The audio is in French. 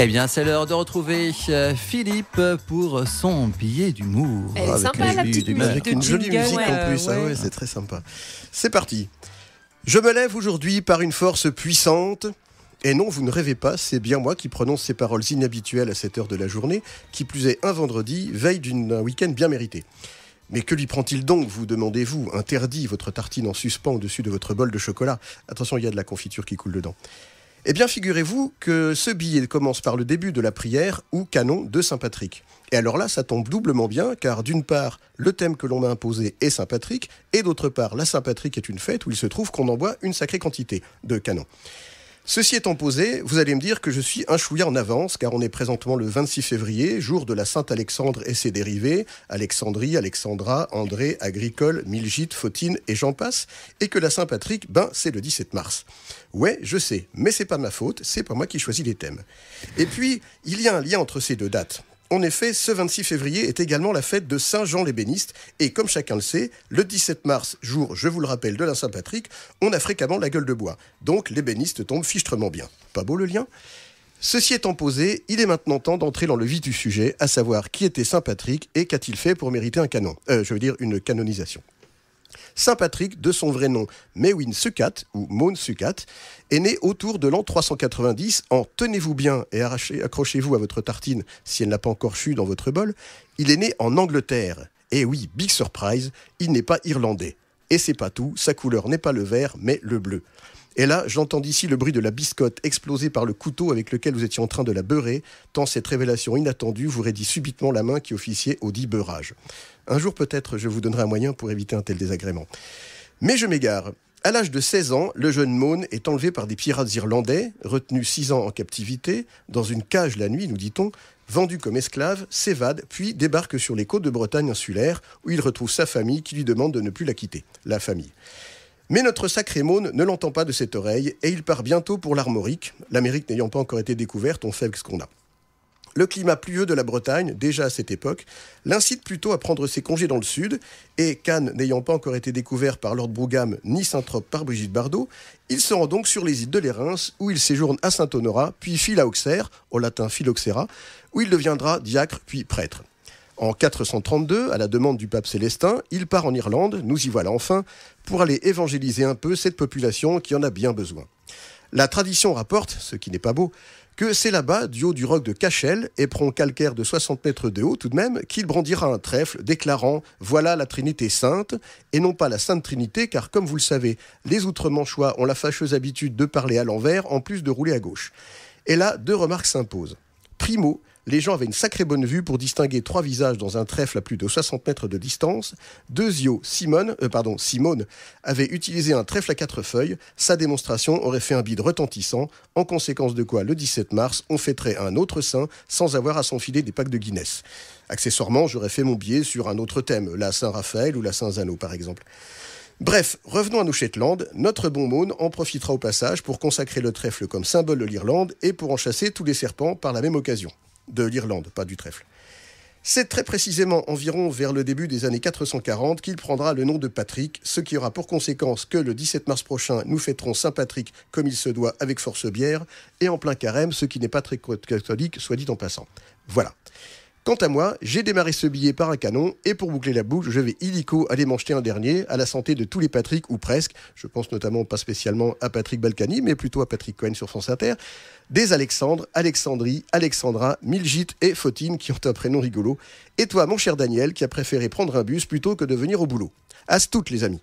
Eh bien, c'est l'heure de retrouver Philippe pour son billet d'humour. Elle est sympa, la petite musique avec de une jolie jingle, musique en plus, ouais. Ah ouais, c'est très sympa. C'est parti. Je me lève aujourd'hui par une force puissante. Et non, vous ne rêvez pas, c'est bien moi qui prononce ces paroles inhabituelles à cette heure de la journée, qui plus est un vendredi, veille d'un week-end bien mérité. Mais que lui prend-il donc, vous demandez-vous, interdit votre tartine en suspens au-dessus de votre bol de chocolat. Attention, il y a de la confiture qui coule dedans. Eh bien, figurez-vous que ce billet commence par le début de la prière ou canon de Saint-Patrick. Et alors là, ça tombe doublement bien, car d'une part, le thème que l'on m'a imposé est Saint-Patrick, et d'autre part, la Saint-Patrick est une fête où il se trouve qu'on en boit une sacrée quantité de canons. Ceci étant posé, vous allez me dire que je suis un chouïa en avance, car on est présentement le 26 février, jour de la Sainte-Alexandre et ses dérivés, Alexandrie, Alexandra, André, Agricole, Milgite, Photine et j'en passe, et que la Saint-Patrick, c'est le 17 mars. Ouais, je sais, mais c'est pas ma faute, c'est pas moi qui choisis les thèmes. Et puis, il y a un lien entre ces deux dates. En effet, ce 26 février est également la fête de Saint-Jean l'ébéniste, et comme chacun le sait, le 17 mars, jour, je vous le rappelle, de la Saint-Patrick, on a fréquemment la gueule de bois. Donc l'ébéniste tombe fichtrement bien. Pas beau le lien ? Ceci étant posé, il est maintenant temps d'entrer dans le vif du sujet, à savoir qui était Saint-Patrick et qu'a-t-il fait pour mériter un canon. Une canonisation. Saint-Patrick, de son vrai nom Mewin Sukat, ou Maun Sukat, est né autour de l'an 390 en, tenez-vous bien et accrochez-vous à votre tartine si elle n'a pas encore chu dans votre bol, il est né en Angleterre. Et oui, big surprise, il n'est pas irlandais. Et c'est pas tout, sa couleur n'est pas le vert, mais le bleu. Et là, j'entends d'ici le bruit de la biscotte explosée par le couteau avec lequel vous étiez en train de la beurrer, tant cette révélation inattendue vous raidit subitement la main qui officiait au dit beurrage. Un jour peut-être, je vous donnerai un moyen pour éviter un tel désagrément. Mais je m'égare. À l'âge de 16 ans, le jeune Maun est enlevé par des pirates irlandais, retenu 6 ans en captivité, dans une cage la nuit, nous dit-on, vendu comme esclave, s'évade, puis débarque sur les côtes de Bretagne insulaire, où il retrouve sa famille qui lui demande de ne plus la quitter, la famille. Mais notre sacré Maun ne l'entend pas de cette oreille, et il part bientôt pour l'Armorique, l'Amérique n'ayant pas encore été découverte, on fait avec ce qu'on a. Le climat pluvieux de la Bretagne, déjà à cette époque, l'incite plutôt à prendre ses congés dans le sud, et Cannes n'ayant pas encore été découvert par Lord Brougham ni Saint-Trope par Brigitte Bardot, il se rend donc sur les îles de Lérins, où il séjourne à Saint-Honorat, puis file à Auxerre, au latin Phylloxera, où il deviendra diacre puis prêtre. En 432, à la demande du pape Célestin, il part en Irlande, nous y voilà enfin, pour aller évangéliser un peu cette population qui en a bien besoin. La tradition rapporte, ce qui n'est pas beau, que c'est là-bas, du haut du roc de Cachel, éperon calcaire de 60 mètres de haut tout de même, qu'il brandira un trèfle déclarant « Voilà la Trinité sainte », et non pas la Sainte Trinité, car comme vous le savez, les Outre-Manchois ont la fâcheuse habitude de parler à l'envers, en plus de rouler à gauche. Et là, 2 remarques s'imposent. Primo, les gens avaient une sacrée bonne vue pour distinguer 3 visages dans un trèfle à plus de 60 mètres de distance. Deuxio, Simone avait utilisé un trèfle à 4 feuilles. Sa démonstration aurait fait un bide retentissant, en conséquence de quoi, le 17 mars, on fêterait un autre saint sans avoir à s'enfiler des packs de Guinness. Accessoirement, j'aurais fait mon billet sur un autre thème, la Saint-Raphaël ou la Saint-Zano par exemple. Bref, revenons à nos Shetland. Notre bon Maun en profitera au passage pour consacrer le trèfle comme symbole de l'Irlande et pour en chasser tous les serpents par la même occasion. De l'Irlande, pas du trèfle. C'est très précisément environ vers le début des années 440 qu'il prendra le nom de Patrick, ce qui aura pour conséquence que le 17 mars prochain, nous fêterons Saint-Patrick comme il se doit avec force bière, et en plein carême, ce qui n'est pas très catholique, soit dit en passant. Voilà. Quant à moi, j'ai démarré ce billet par un canon, et pour boucler la boucle, je vais illico aller m'en jeter un dernier, à la santé de tous les Patrick, ou presque, je pense notamment pas spécialement à Patrick Balkany, mais plutôt à Patrick Cohen sur France Inter, des Alexandre, Alexandrie, Alexandra, Milgite et Photine qui ont un prénom rigolo, et toi, mon cher Daniel, qui a préféré prendre un bus plutôt que de venir au boulot. À toutes les amis.